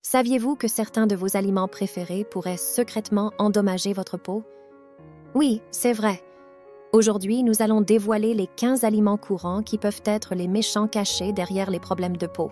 Saviez-vous que certains de vos aliments préférés pourraient secrètement endommager votre peau? Oui, c'est vrai. Aujourd'hui, nous allons dévoiler les 15 aliments courants qui peuvent être les méchants cachés derrière les problèmes de peau.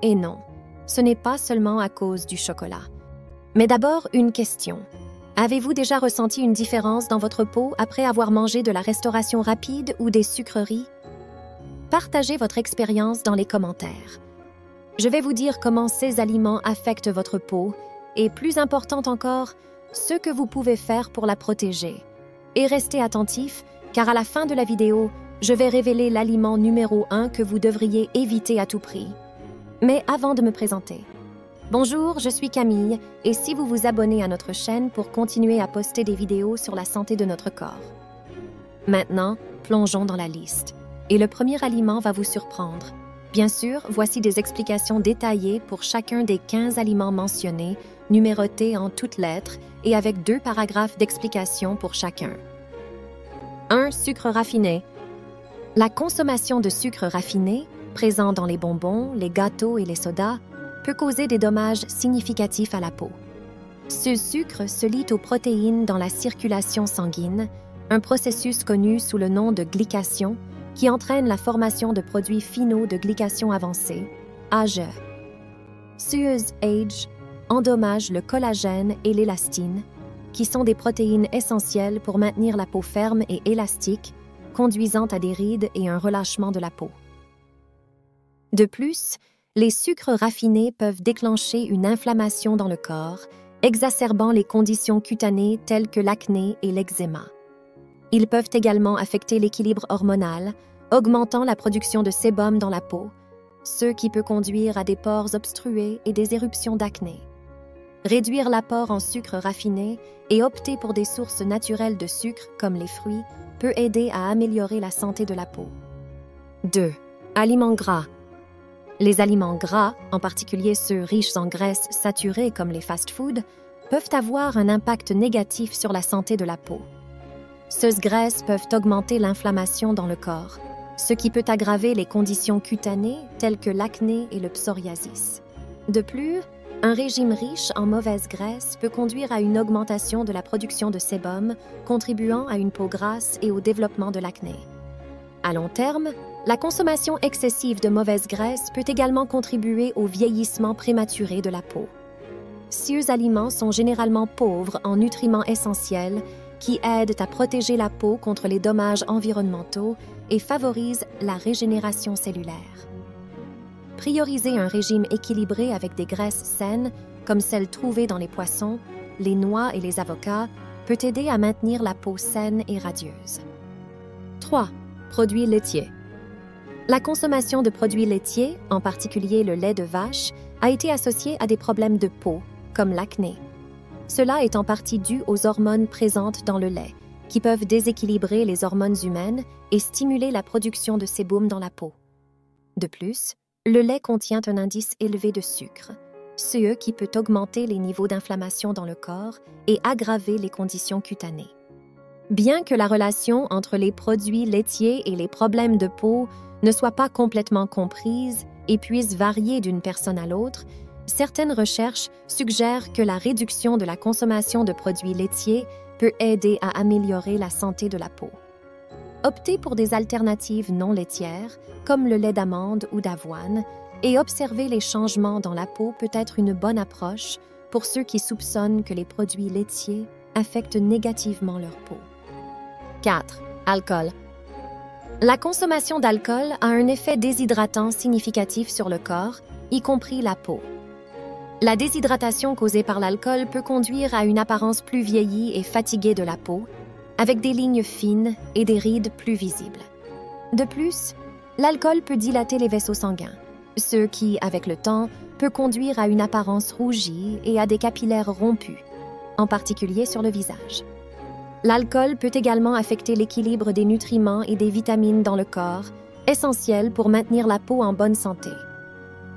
Et non, ce n'est pas seulement à cause du chocolat. Mais d'abord, une question. Avez-vous déjà ressenti une différence dans votre peau après avoir mangé de la restauration rapide ou des sucreries? Partagez votre expérience dans les commentaires. Je vais vous dire comment ces aliments affectent votre peau et, plus important encore, ce que vous pouvez faire pour la protéger. Et restez attentifs, car à la fin de la vidéo, je vais révéler l'aliment numéro 1 que vous devriez éviter à tout prix. Mais avant de me présenter, bonjour, je suis Camille, et si vous vous abonnez à notre chaîne pour continuer à poster des vidéos sur la santé de notre corps. Maintenant, plongeons dans la liste. Et le premier aliment va vous surprendre. Bien sûr, voici des explications détaillées pour chacun des 15 aliments mentionnés, numérotés en toutes lettres et avec 2 paragraphes d'explication pour chacun. 1. Sucre raffiné. La consommation de sucre raffiné, présent dans les bonbons, les gâteaux et les sodas, peut causer des dommages significatifs à la peau. Ce sucre se lie aux protéines dans la circulation sanguine, un processus connu sous le nom de glycation, qui entraîne la formation de produits finaux de glycation avancée, AGE. Sue's Age endommage le collagène et l'élastine, qui sont des protéines essentielles pour maintenir la peau ferme et élastique, conduisant à des rides et un relâchement de la peau. De plus, les sucres raffinés peuvent déclencher une inflammation dans le corps, exacerbant les conditions cutanées telles que l'acné et l'eczéma. Ils peuvent également affecter l'équilibre hormonal, augmentant la production de sébum dans la peau, ce qui peut conduire à des pores obstrués et des éruptions d'acné. Réduire l'apport en sucre raffiné et opter pour des sources naturelles de sucre comme les fruits peut aider à améliorer la santé de la peau. 2. Aliments gras. Les aliments gras, en particulier ceux riches en graisses saturées comme les fast-foods, peuvent avoir un impact négatif sur la santé de la peau. Ces graisses peuvent augmenter l'inflammation dans le corps, ce qui peut aggraver les conditions cutanées telles que l'acné et le psoriasis. De plus, un régime riche en mauvaises graisses peut conduire à une augmentation de la production de sébum, contribuant à une peau grasse et au développement de l'acné. À long terme, la consommation excessive de mauvaises graisses peut également contribuer au vieillissement prématuré de la peau. Ces aliments sont généralement pauvres en nutriments essentiels qui aident à protéger la peau contre les dommages environnementaux et favorisent la régénération cellulaire. Prioriser un régime équilibré avec des graisses saines, comme celles trouvées dans les poissons, les noix et les avocats, peut aider à maintenir la peau saine et radieuse. 3. Produits laitiers. La consommation de produits laitiers, en particulier le lait de vache, a été associée à des problèmes de peau, comme l'acné. Cela est en partie dû aux hormones présentes dans le lait, qui peuvent déséquilibrer les hormones humaines et stimuler la production de sébum dans la peau. De plus, le lait contient un indice élevé de sucre, ce qui peut augmenter les niveaux d'inflammation dans le corps et aggraver les conditions cutanées. Bien que la relation entre les produits laitiers et les problèmes de peau ne soit pas complètement comprise et puisse varier d'une personne à l'autre, certaines recherches suggèrent que la réduction de la consommation de produits laitiers peut aider à améliorer la santé de la peau. Optez pour des alternatives non laitières, comme le lait d'amande ou d'avoine, et observer les changements dans la peau peut être une bonne approche pour ceux qui soupçonnent que les produits laitiers affectent négativement leur peau. 4. Alcool. La consommation d'alcool a un effet déshydratant significatif sur le corps, y compris la peau. La déshydratation causée par l'alcool peut conduire à une apparence plus vieillie et fatiguée de la peau, avec des lignes fines et des rides plus visibles. De plus, l'alcool peut dilater les vaisseaux sanguins, ce qui, avec le temps, peut conduire à une apparence rougie et à des capillaires rompus, en particulier sur le visage. L'alcool peut également affecter l'équilibre des nutriments et des vitamines dans le corps, essentiels pour maintenir la peau en bonne santé.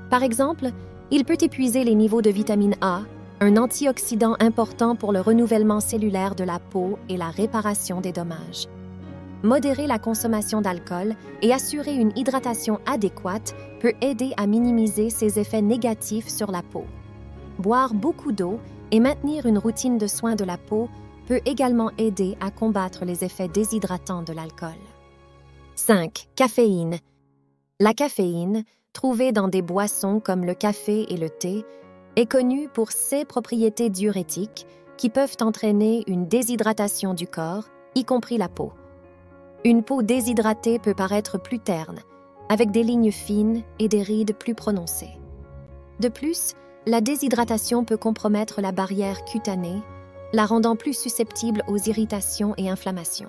Par exemple, il peut épuiser les niveaux de vitamine A, un antioxydant important pour le renouvellement cellulaire de la peau et la réparation des dommages. Modérer la consommation d'alcool et assurer une hydratation adéquate peut aider à minimiser ses effets négatifs sur la peau. boire beaucoup d'eau et maintenir une routine de soins de la peau peut également aider à combattre les effets déshydratants de l'alcool. 5. Caféine. La caféine, trouvée dans des boissons comme le café et le thé, est connue pour ses propriétés diurétiques qui peuvent entraîner une déshydratation du corps, y compris la peau. Une peau déshydratée peut paraître plus terne, avec des lignes fines et des rides plus prononcées. De plus, la déshydratation peut compromettre la barrière cutanée, la rendant plus susceptible aux irritations et inflammations.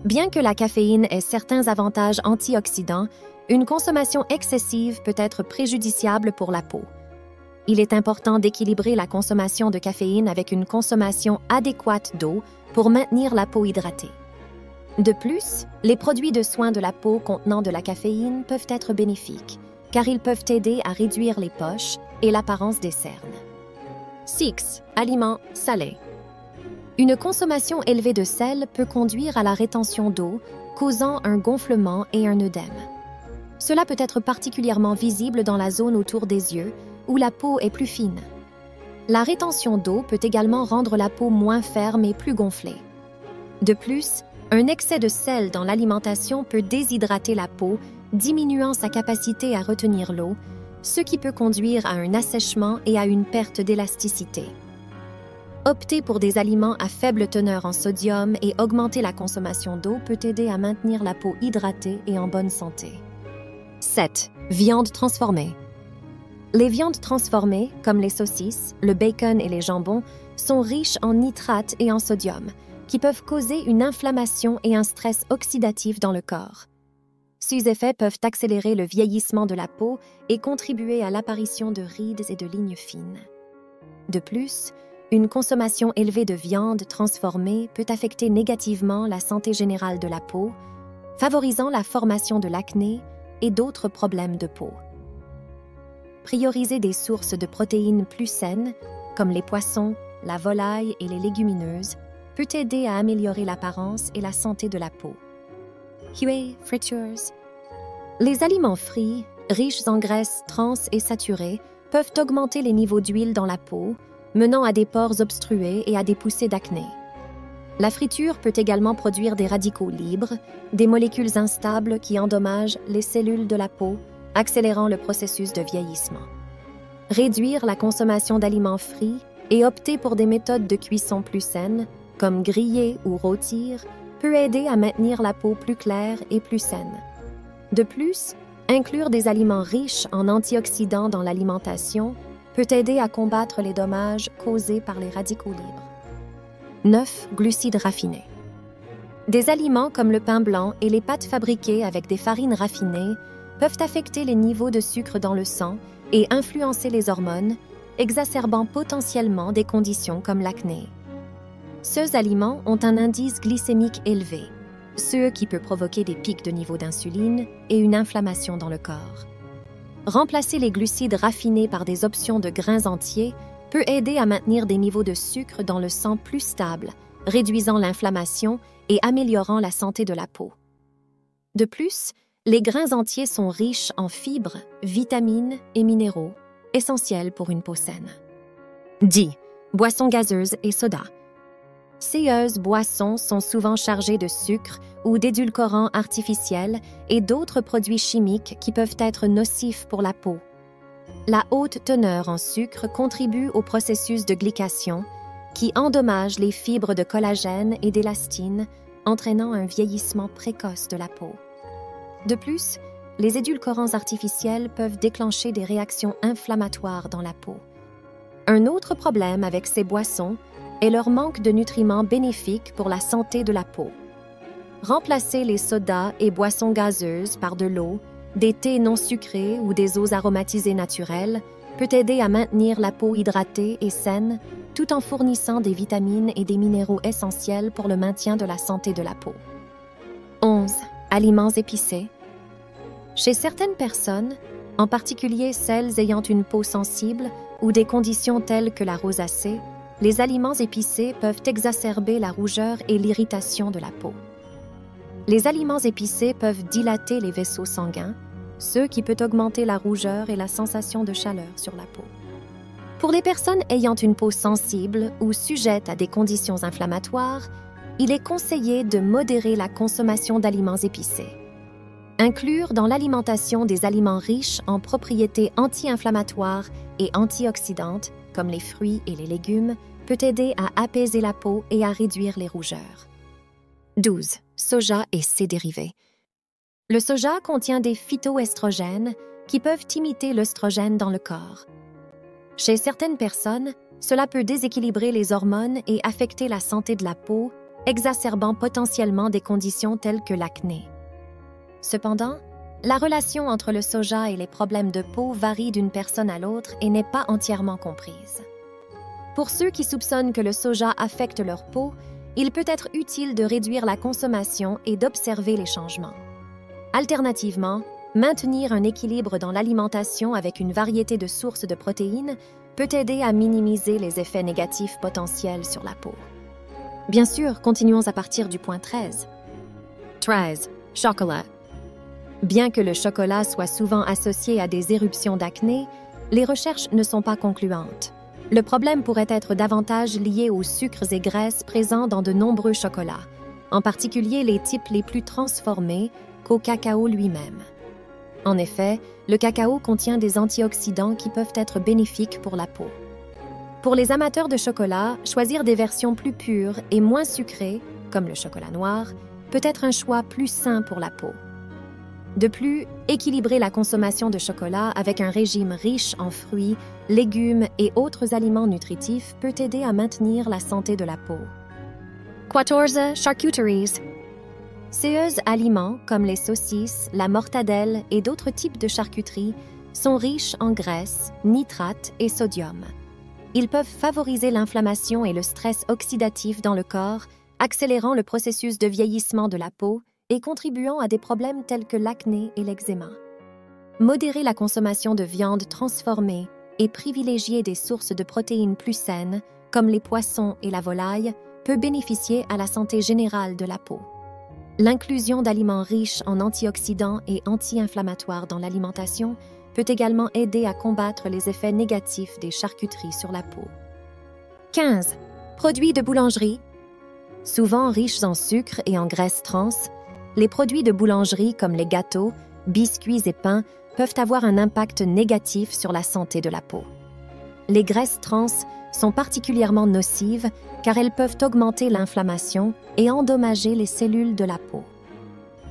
Bien que la caféine ait certains avantages antioxydants, une consommation excessive peut être préjudiciable pour la peau. Il est important d'équilibrer la consommation de caféine avec une consommation adéquate d'eau pour maintenir la peau hydratée. De plus, les produits de soins de la peau contenant de la caféine peuvent être bénéfiques, car ils peuvent aider à réduire les poches et l'apparence des cernes. 6. Aliments salés. Une consommation élevée de sel peut conduire à la rétention d'eau, causant un gonflement et un œdème. Cela peut être particulièrement visible dans la zone autour des yeux, où la peau est plus fine. La rétention d'eau peut également rendre la peau moins ferme et plus gonflée. De plus, un excès de sel dans l'alimentation peut déshydrater la peau, diminuant sa capacité à retenir l'eau, ce qui peut conduire à un assèchement et à une perte d'élasticité. Opter pour des aliments à faible teneur en sodium et augmenter la consommation d'eau peut aider à maintenir la peau hydratée et en bonne santé. 7. Viande transformée. Les viandes transformées, comme les saucisses, le bacon et les jambons, sont riches en nitrates et en sodium, qui peuvent causer une inflammation et un stress oxydatif dans le corps. Ces effets peuvent accélérer le vieillissement de la peau et contribuer à l'apparition de rides et de lignes fines. De plus, une consommation élevée de viande transformée peut affecter négativement la santé générale de la peau, favorisant la formation de l'acné et d'autres problèmes de peau. Prioriser des sources de protéines plus saines, comme les poissons, la volaille et les légumineuses, peut aider à améliorer l'apparence et la santé de la peau. Huée, fritures. Les aliments frits, riches en graisses trans et saturées, peuvent augmenter les niveaux d'huile dans la peau, menant à des pores obstrués et à des poussées d'acné. La friture peut également produire des radicaux libres, des molécules instables qui endommagent les cellules de la peau, accélérant le processus de vieillissement. Réduire la consommation d'aliments frits et opter pour des méthodes de cuisson plus saines, comme griller ou rôtir, peut aider à maintenir la peau plus claire et plus saine. De plus, inclure des aliments riches en antioxydants dans l'alimentation peut aider à combattre les dommages causés par les radicaux libres. 9. Glucides raffinés. Des aliments comme le pain blanc et les pâtes fabriquées avec des farines raffinées peuvent affecter les niveaux de sucre dans le sang et influencer les hormones, exacerbant potentiellement des conditions comme l'acné. Ces aliments ont un indice glycémique élevé, ce qui peut provoquer des pics de niveau d'insuline et une inflammation dans le corps. Remplacer les glucides raffinés par des options de grains entiers peut aider à maintenir des niveaux de sucre dans le sang plus stables, réduisant l'inflammation et améliorant la santé de la peau. De plus, les grains entiers sont riches en fibres, vitamines et minéraux, essentiels pour une peau saine. 10. Boissons gazeuses et soda. Ces boissons sont souvent chargées de sucre ou d'édulcorants artificiels et d'autres produits chimiques qui peuvent être nocifs pour la peau. La haute teneur en sucre contribue au processus de glycation qui endommage les fibres de collagène et d'élastine, entraînant un vieillissement précoce de la peau. De plus, les édulcorants artificiels peuvent déclencher des réactions inflammatoires dans la peau. Un autre problème avec ces boissons est leur manque de nutriments bénéfiques pour la santé de la peau. Remplacer les sodas et boissons gazeuses par de l'eau, des thés non sucrés ou des eaux aromatisées naturelles peut aider à maintenir la peau hydratée et saine tout en fournissant des vitamines et des minéraux essentiels pour le maintien de la santé de la peau. 11. Aliments épicés. Chez certaines personnes, en particulier celles ayant une peau sensible ou des conditions telles que la rosacée, les aliments épicés peuvent exacerber la rougeur et l'irritation de la peau. Les aliments épicés peuvent dilater les vaisseaux sanguins, ce qui peut augmenter la rougeur et la sensation de chaleur sur la peau. Pour les personnes ayant une peau sensible ou sujette à des conditions inflammatoires, il est conseillé de modérer la consommation d'aliments épicés. Inclure dans l'alimentation des aliments riches en propriétés anti-inflammatoires et antioxydantes, comme les fruits et les légumes, peut aider à apaiser la peau et à réduire les rougeurs. 12. Soja et ses dérivés. Le soja contient des phytoestrogènes qui peuvent imiter l'œstrogène dans le corps. Chez certaines personnes, cela peut déséquilibrer les hormones et affecter la santé de la peau, exacerbant potentiellement des conditions telles que l'acné. Cependant, la relation entre le soja et les problèmes de peau varie d'une personne à l'autre et n'est pas entièrement comprise. Pour ceux qui soupçonnent que le soja affecte leur peau, il peut être utile de réduire la consommation et d'observer les changements. Alternativement, maintenir un équilibre dans l'alimentation avec une variété de sources de protéines peut aider à minimiser les effets négatifs potentiels sur la peau. Bien sûr, continuons à partir du point 13. 13. Chocolat. Bien que le chocolat soit souvent associé à des éruptions d'acné, les recherches ne sont pas concluantes. Le problème pourrait être davantage lié aux sucres et graisses présents dans de nombreux chocolats, en particulier les types les plus transformés qu'au cacao lui-même. En effet, le cacao contient des antioxydants qui peuvent être bénéfiques pour la peau. Pour les amateurs de chocolat, choisir des versions plus pures et moins sucrées, comme le chocolat noir, peut être un choix plus sain pour la peau. De plus, équilibrer la consommation de chocolat avec un régime riche en fruits, légumes et autres aliments nutritifs peut aider à maintenir la santé de la peau. 14. Charcuteries. Ces aliments, comme les saucisses, la mortadelle et d'autres types de charcuterie, sont riches en graisse, nitrates et sodium. Ils peuvent favoriser l'inflammation et le stress oxydatif dans le corps, accélérant le processus de vieillissement de la peau et contribuant à des problèmes tels que l'acné et l'eczéma. Modérer la consommation de viande transformée et privilégier des sources de protéines plus saines, comme les poissons et la volaille, peut bénéficier à la santé générale de la peau. L'inclusion d'aliments riches en antioxydants et anti-inflammatoires dans l'alimentation peut également aider à combattre les effets négatifs des charcuteries sur la peau. 15. Produits de boulangerie. Souvent riches en sucre et en graisses trans, les produits de boulangerie comme les gâteaux, biscuits et pains peuvent avoir un impact négatif sur la santé de la peau. Les graisses trans sont particulièrement nocives car elles peuvent augmenter l'inflammation et endommager les cellules de la peau.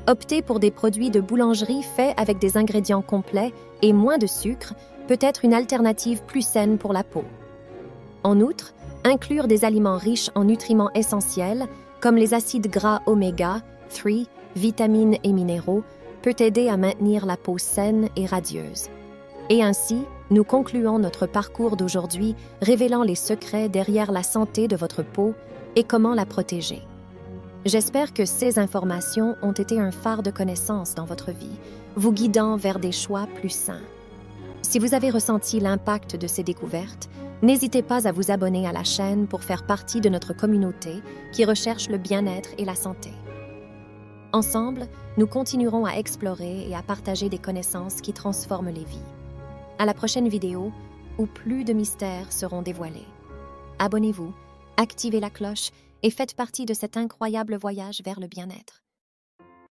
Opter pour des produits de boulangerie faits avec des ingrédients complets et moins de sucre peut être une alternative plus saine pour la peau. En outre, inclure des aliments riches en nutriments essentiels comme les acides gras oméga 3, vitamines et minéraux peut aider à maintenir la peau saine et radieuse. Et ainsi, nous concluons notre parcours d'aujourd'hui révélant les secrets derrière la santé de votre peau et comment la protéger. J'espère que ces informations ont été un phare de connaissances dans votre vie, vous guidant vers des choix plus sains. Si vous avez ressenti l'impact de ces découvertes, n'hésitez pas à vous abonner à la chaîne pour faire partie de notre communauté qui recherche le bien-être et la santé. Ensemble, nous continuerons à explorer et à partager des connaissances qui transforment les vies. À la prochaine vidéo, où plus de mystères seront dévoilés. Abonnez-vous, activez la cloche et faites partie de cet incroyable voyage vers le bien-être.